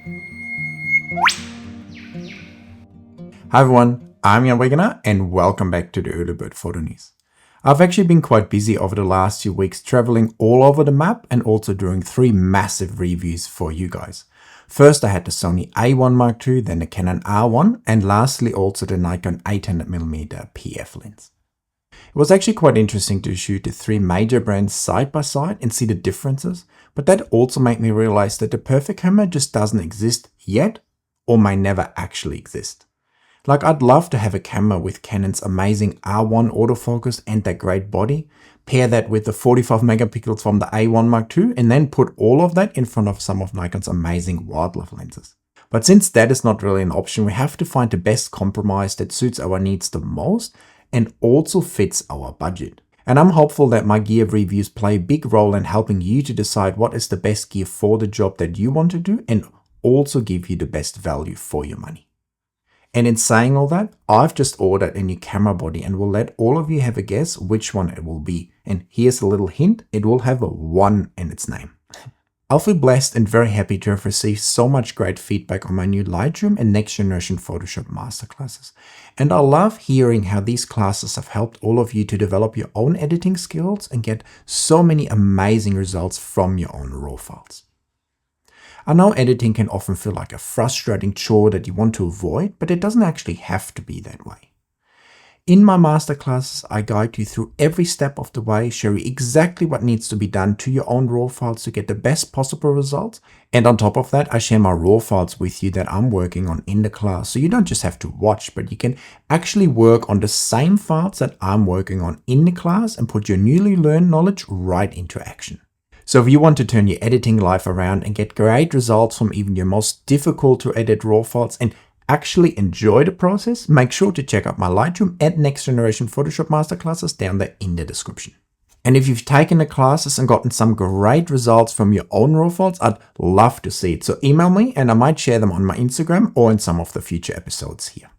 Hi everyone, I'm Jan Wegener and welcome back to the Early Bird Photo News. I've actually been quite busy over the last few weeks traveling all over the map and also doing 3 massive reviews for you guys. First I had the Sony A1 II, then the Canon R1 and lastly also the Nikon 800mm PF lens. It was actually quite interesting to shoot the 3 major brands side by side and see the differences, but that also made me realize that the perfect camera just doesn't exist yet or may never actually exist. Like I'd love to have a camera with Canon's amazing R1 autofocus and that great body, pair that with the 45 megapixels from the A1 II and then put all of that in front of some of Nikon's amazing wildlife lenses. But since that is not really an option, we have to find the best compromise that suits our needs the most and also fits our budget. And I'm hopeful that my gear reviews play a big role in helping you to decide what is the best gear for the job that you want to do and also give you the best value for your money. And in saying all that, I've just ordered a new camera body and will let all of you have a guess which one it will be. And here's a little hint, it will have a 1 in its name. I feel blessed and very happy to have received so much great feedback on my new Lightroom and next generation Photoshop Masterclasses. And I love hearing how these classes have helped all of you to develop your own editing skills and get so many amazing results from your own RAW files. I know editing can often feel like a frustrating chore that you want to avoid, but it doesn't actually have to be that way. In my masterclasses, I guide you through every step of the way, show you exactly what needs to be done to your own RAW files to get the best possible results. And on top of that, I share my RAW files with you that I'm working on in the class. So you don't just have to watch, but you can actually work on the same files that I'm working on in the class and put your newly learned knowledge right into action. So if you want to turn your editing life around and get great results from even your most difficult to edit RAW files and actually enjoy the process, make sure to check out my Lightroom and Next Generation Photoshop Masterclasses down there in the description. And if you've taken the classes and gotten some great results from your own RAW files, I'd love to see it. So email me and I might share them on my Instagram or in some of the future episodes here.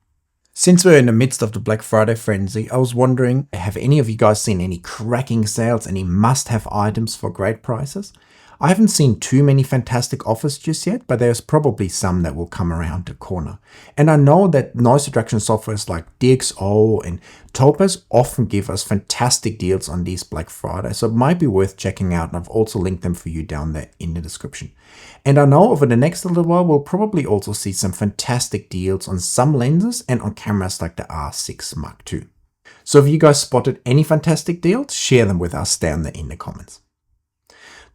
Since we're in the midst of the Black Friday frenzy, I was wondering, have any of you guys seen any cracking sales, any must-have items for great prices? I haven't seen too many fantastic offers just yet, but there's probably some that will come around the corner. And I know that noise reduction softwares like DXO and Topaz often give us fantastic deals on these Black Friday, so it might be worth checking out, and I've also linked them for you down there in the description. And I know over the next little while, we'll probably also see some fantastic deals on some lenses and on cameras like the R6 Mark II. So if you guys spotted any fantastic deals, share them with us down there in the comments.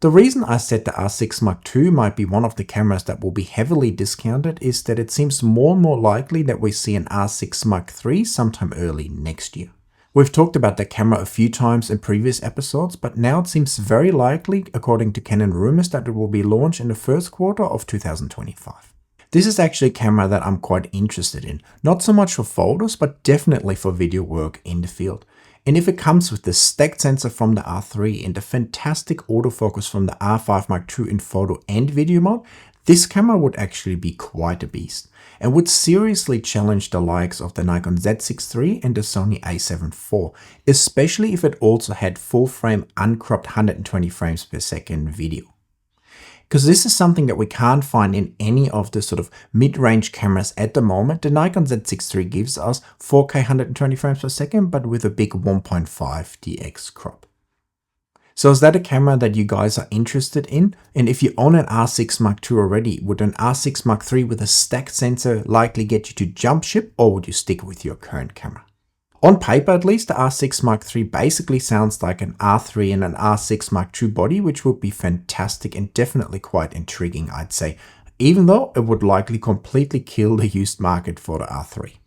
The reason I said the R6 Mark II might be one of the cameras that will be heavily discounted is that it seems more and more likely that we see an R6 Mark III sometime early next year. We've talked about the camera a few times in previous episodes, but now it seems very likely, according to Canon rumors, that it will be launched in the first quarter of 2025. This is actually a camera that I'm quite interested in, not so much for photos, but definitely for video work in the field. And if it comes with the stacked sensor from the R3 and the fantastic autofocus from the R5 Mark II in photo and video mode, this camera would actually be quite a beast and would seriously challenge the likes of the Nikon Z6 III and the Sony A7 IV, especially if it also had full frame uncropped 120 frames per second video. Because this is something that we can't find in any of the sort of mid-range cameras at the moment. The Nikon Z6 III gives us 4K 120 frames per second, but with a big 1.5 DX crop. So is that a camera that you guys are interested in? And if you own an R6 Mark II already, would an R6 Mark III with a stacked sensor likely get you to jump ship, or would you stick with your current camera? On paper at least, the R6 Mark III basically sounds like an R3 and an R6 Mark II body, which would be fantastic and definitely quite intriguing, I'd say, even though it would likely completely kill the used market for the R3.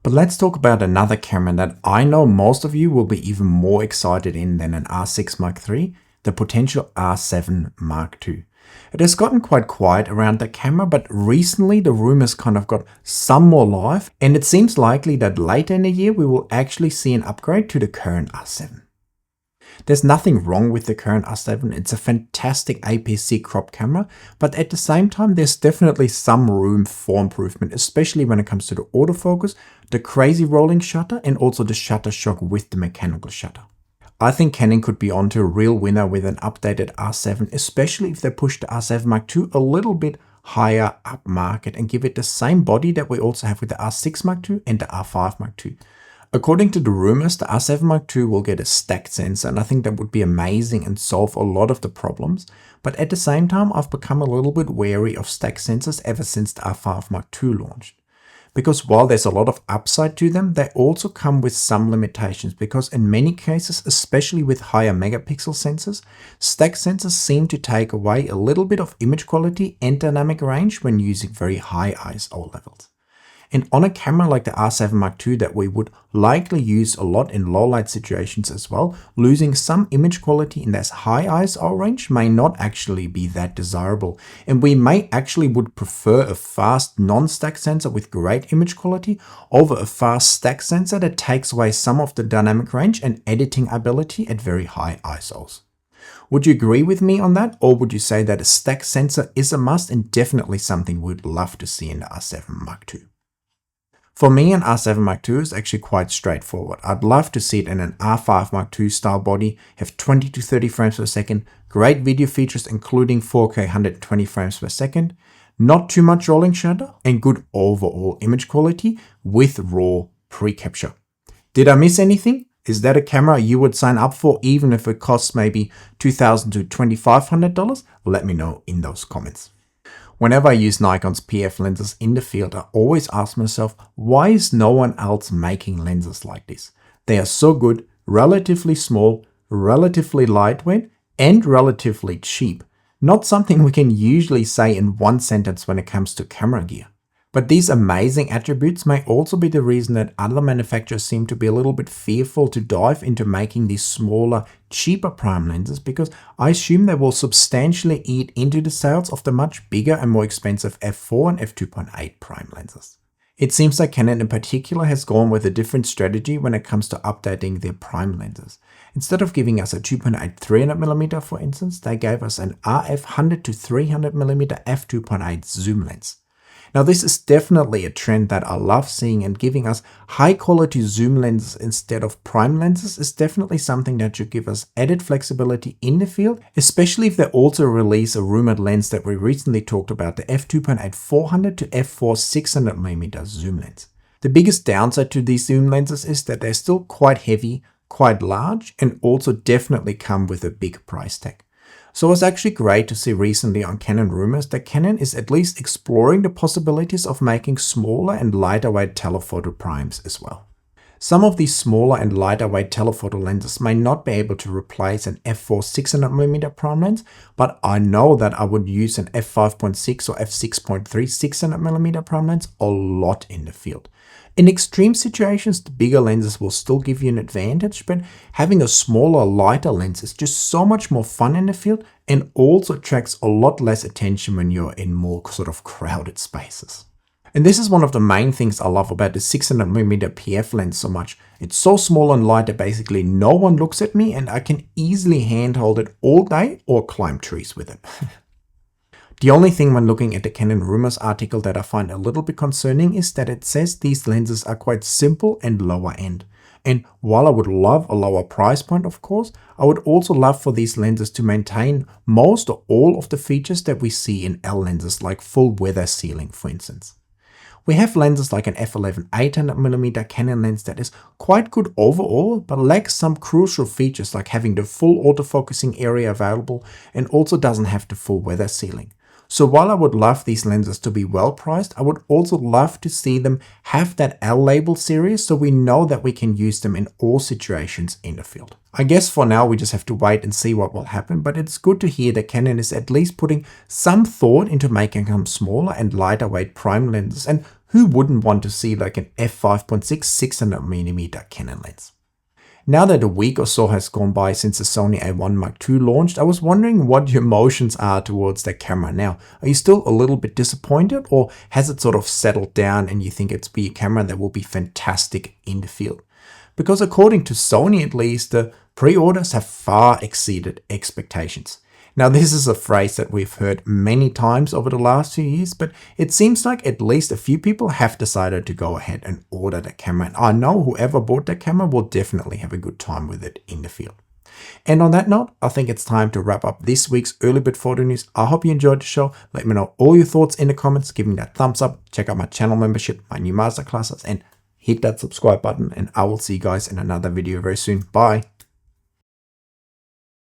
But let's talk about another camera that I know most of you will be even more excited in than an R6 Mark III, the potential R7 Mark II. It has gotten quite quiet around the camera, but recently the rumors kind of got some more life, and it seems likely that later in the year we will actually see an upgrade to the current R7. There's nothing wrong with the current R7, it's a fantastic APS-C crop camera, but at the same time there's definitely some room for improvement, especially when it comes to the autofocus, the crazy rolling shutter, and also the shutter shock with the mechanical shutter. I think Canon could be onto a real winner with an updated R7, especially if they push the R7 Mark II a little bit higher up market and give it the same body that we also have with the R6 Mark II and the R5 Mark II. According to the rumors, the R7 Mark II will get a stacked sensor, and I think that would be amazing and solve a lot of the problems. But at the same time, I've become a little bit wary of stacked sensors ever since the R5 Mark II launched. Because while there's a lot of upside to them, they also come with some limitations, because in many cases, especially with higher megapixel sensors, stacked sensors seem to take away a little bit of image quality and dynamic range when using very high ISO levels. And on a camera like the R7 Mark II that we would likely use a lot in low light situations as well, losing some image quality in this high ISO range may not actually be that desirable. And we may actually would prefer a fast non-stack sensor with great image quality over a fast stack sensor that takes away some of the dynamic range and editing ability at very high ISOs. Would you agree with me on that, or would you say that a stack sensor is a must and definitely something we'd love to see in the R7 Mark II? For me, an R7 Mark II is actually quite straightforward. I'd love to see it in an R5 Mark II style body, have 20 to 30 frames per second, great video features including 4K 120 frames per second, not too much rolling shutter, and good overall image quality with RAW pre-capture. Did I miss anything? Is that a camera you would sign up for even if it costs maybe $2,000 to $2,500? Let me know in those comments. Whenever I use Nikon's PF lenses in the field, I always ask myself, why is no one else making lenses like this? They are so good, relatively small, relatively lightweight, and relatively cheap. Not something we can usually say in one sentence when it comes to camera gear. But these amazing attributes may also be the reason that other manufacturers seem to be a little bit fearful to dive into making these smaller, cheaper prime lenses, because I assume they will substantially eat into the sales of the much bigger and more expensive f4 and f2.8 prime lenses. It seems like Canon in particular has gone with a different strategy when it comes to updating their prime lenses. Instead of giving us a 2.8 300mm for instance, they gave us an RF 100 to 300mm f2.8 zoom lens. Now this is definitely a trend that I love seeing, and giving us high quality zoom lenses instead of prime lenses is definitely something that should give us added flexibility in the field, especially if they also release a rumored lens that we recently talked about, the f2.8 400 to f4 600mm zoom lens. The biggest downside to these zoom lenses is that they're still quite heavy, quite large, and also definitely come with a big price tag. So it was actually great to see recently on Canon rumors that Canon is at least exploring the possibilities of making smaller and lighter weight telephoto primes as well. Some of these smaller and lighter weight telephoto lenses may not be able to replace an f4 600mm prime lens, but I know that I would use an f5.6 or f6.3 600mm prime lens a lot in the field. In extreme situations, the bigger lenses will still give you an advantage, but having a smaller, lighter lens is just so much more fun in the field and also attracts a lot less attention when you're in more sort of crowded spaces. And this is one of the main things I love about the 600mm PF lens so much. It's so small and light that basically no one looks at me, and I can easily handhold it all day or climb trees with it. The only thing when looking at the Canon rumors article that I find a little bit concerning is that it says these lenses are quite simple and lower end. And while I would love a lower price point, of course, I would also love for these lenses to maintain most or all of the features that we see in L lenses, like full weather sealing, for instance. We have lenses like an f11 800mm Canon lens that is quite good overall, but lacks some crucial features like having the full autofocusing area available and also doesn't have the full weather sealing. So while I would love these lenses to be well priced, I would also love to see them have that L label series so we know that we can use them in all situations in the field. I guess for now we just have to wait and see what will happen, but it's good to hear that Canon is at least putting some thought into making them smaller and lighter weight prime lenses, and who wouldn't want to see like an f5.6 600mm Canon lens. Now that a week or so has gone by since the Sony A1 Mark II launched, I was wondering what your emotions are towards that camera now. Are you still a little bit disappointed, or has it sort of settled down and you think it's be a camera that will be fantastic in the field? Because according to Sony at least, the pre-orders have far exceeded expectations. Now this is a phrase that we've heard many times over the last few years, but it seems like at least a few people have decided to go ahead and order the camera. And I know whoever bought that camera will definitely have a good time with it in the field. And on that note, I think it's time to wrap up this week's early bit photo news. I hope you enjoyed the show. Let me know all your thoughts in the comments. Give me that thumbs up. Check out my channel membership, my new masterclasses, and hit that subscribe button. And I will see you guys in another video very soon. Bye.